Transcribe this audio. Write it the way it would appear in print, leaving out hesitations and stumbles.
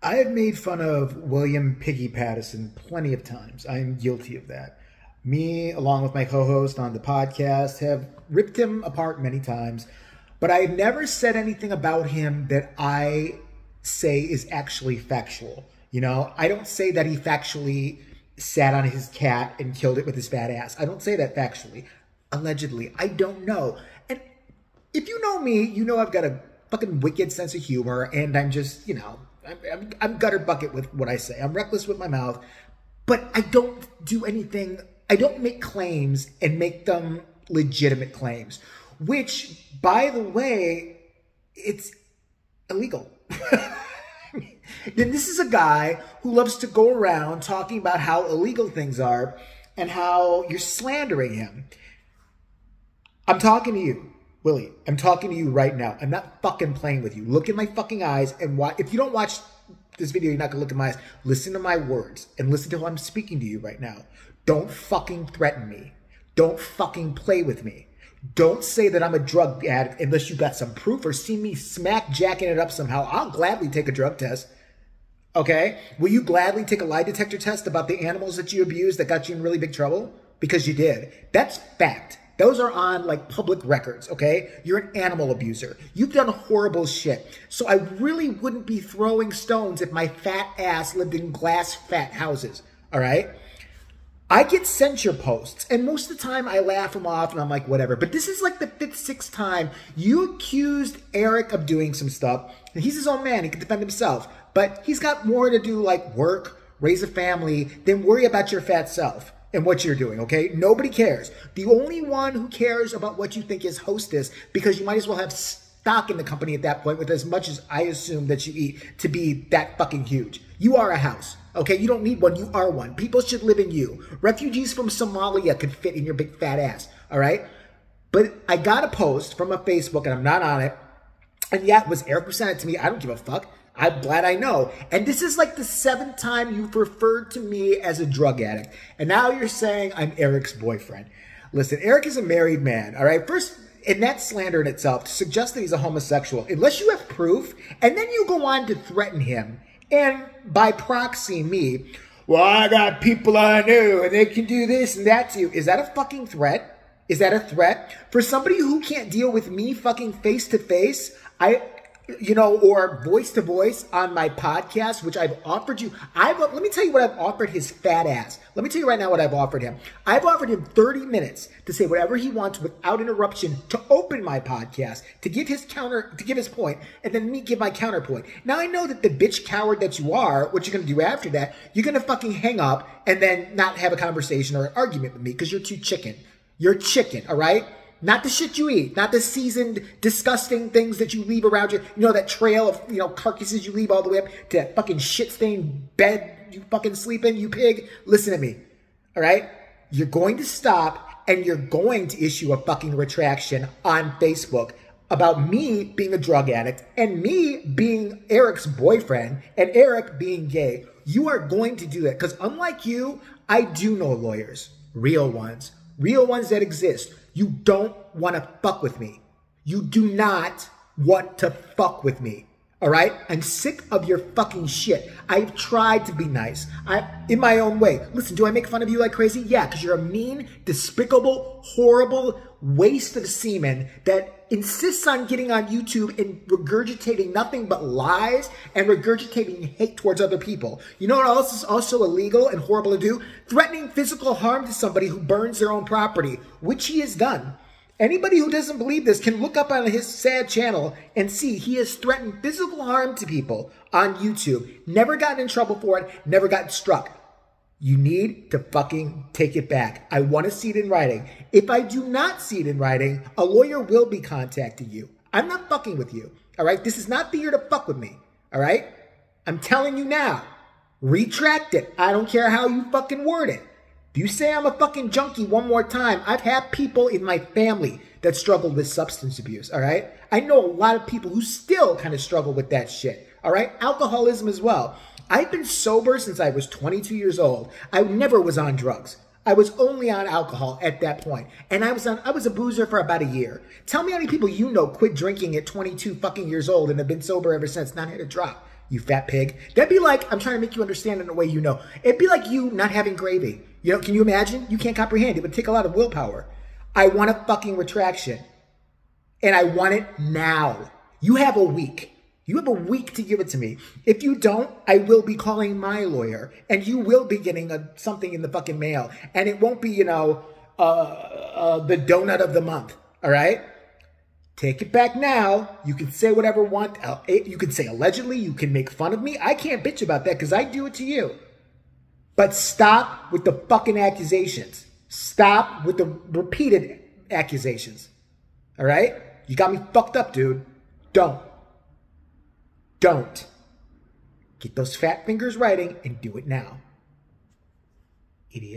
I have made fun of William Piggy Pattison plenty of times. I am guilty of that. Me, along with my co-host on the podcast, have ripped him apart many times, but I have never said anything about him that I say is actually factual. You know, I don't say that he factually sat on his cat and killed it with his fat ass. I don't say that factually. Allegedly. I don't know. And if you know me, you know I've got a fucking wicked sense of humor, and I'm just, you know, I'm gutter bucket with what I say. I'm reckless with my mouth, but I don't do anything. I don't make claims and make them legitimate claims, which, by the way, it's illegal. Then this is a guy who loves to go around talking about how illegal things are and how you're slandering him. I'm talking to you, Willie. I'm talking to you right now. I'm not fucking playing with you. Look in my fucking eyes and watch. If you don't watch this video, you're not gonna look in my eyes. Listen to my words and listen to how I'm speaking to you right now. Don't fucking threaten me. Don't fucking play with me. Don't say that I'm a drug addict unless you got some proof or see me smack jacking it up somehow. I'll gladly take a drug test. Okay? Will you gladly take a lie detector test about the animals that you abused that got you in really big trouble? Because you did. That's fact. Those are on like public records, okay? You're an animal abuser. You've done horrible shit. So I really wouldn't be throwing stones if my fat ass lived in glass fat houses, all right? I get censure posts, and most of the time I laugh them off and I'm like, whatever. But this is like the 5th, 6th time you accused Eric of doing some stuff. And he's his own man. He can defend himself. But he's got more to do, like work, raise a family, than worry about your fat self and what you're doing, okay? Nobody cares. The only one who cares about what you think is hostess, because you might as well have stock in the company at that point with as much as I assume that you eat to be that fucking huge. You are a house. Okay, you don't need one, you are one. People should live in you. Refugees from Somalia could fit in your big fat ass, all right? But I got a post from a Facebook, and I'm not on it. And yeah, it was Eric who sent it to me. I don't give a fuck. I'm glad I know. And this is like the 7th time you've referred to me as a drug addict. And now you're saying I'm Eric's boyfriend. Listen, Eric is a married man, all right? First, and that's slander in itself, to suggest that he's a homosexual, unless you have proof, and then you go on to threaten him. And by proxy, me, well, I got people I know and they can do this and that to you. Is that a fucking threat? Is that a threat? For somebody who can't deal with me fucking face to face, or voice to voice on my podcast, which I've offered you. Let me tell you what I've offered his fat ass. Let me tell you right now what I've offered him. I've offered him 30 minutes to say whatever he wants without interruption, to open my podcast, to give his point, and then me give my counterpoint. Now I know that the bitch coward that you are, what you're going to do after that, you're going to fucking hang up and then not have a conversation or an argument with me because you're too chicken. You're chicken, all right? Not the shit you eat, not the seasoned, disgusting things that you leave around you. You know, that trail of, carcasses you leave all the way up to that fucking shit-stained bed you fucking sleep in, you pig. Listen to me, all right? You're going to stop, and you're going to issue a fucking retraction on Facebook about me being a drug addict and me being Eric's boyfriend and Eric being gay. You are going to do that because unlike you, I do know lawyers, real ones that exist. You don't want to fuck with me. You do not want to fuck with me. All right? I'm sick of your fucking shit. I've tried to be nice. In my own way. Listen, do I make fun of you like crazy? Yeah, because you're a mean, despicable, horrible waste of semen that insists on getting on YouTube and regurgitating nothing but lies and regurgitating hate towards other people. You know what else is also illegal and horrible to do? Threatening physical harm to somebody who burns their own property, which he has done. Anybody who doesn't believe this can look up on his sad channel and see he has threatened physical harm to people on YouTube. Never gotten in trouble for it, never gotten struck. You need to fucking take it back. I want to see it in writing. If I do not see it in writing, a lawyer will be contacting you. I'm not fucking with you, all right? This is not the year to fuck with me, all right? I'm telling you now, retract it. I don't care how you fucking word it. If you say I'm a fucking junkie one more time, I've had people in my family that struggled with substance abuse, all right? I know a lot of people who still kind of struggle with that shit, all right? Alcoholism as well. I've been sober since I was 22 years old. I never was on drugs. I was only on alcohol at that point. And I was a boozer for about a year. Tell me how many people you know quit drinking at 22 fucking years old and have been sober ever since, not had a drop, you fat pig. That'd be like, I'm trying to make you understand in a way you know. It'd be like you not having gravy. You know, can you imagine? You can't comprehend. It would take a lot of willpower. I want a fucking retraction. And I want it now. You have a week. You have a week to give it to me. If you don't, I will be calling my lawyer, and you will be getting something in the fucking mail. And it won't be, you know, the donut of the month. All right? Take it back now. You can say whatever you want. You can say allegedly. You can make fun of me. I can't bitch about that because I do it to you. But stop with the fucking accusations. Stop with the repeated accusations. All right? You got me fucked up, dude. Don't. Get those fat fingers writing and do it now. Idiot.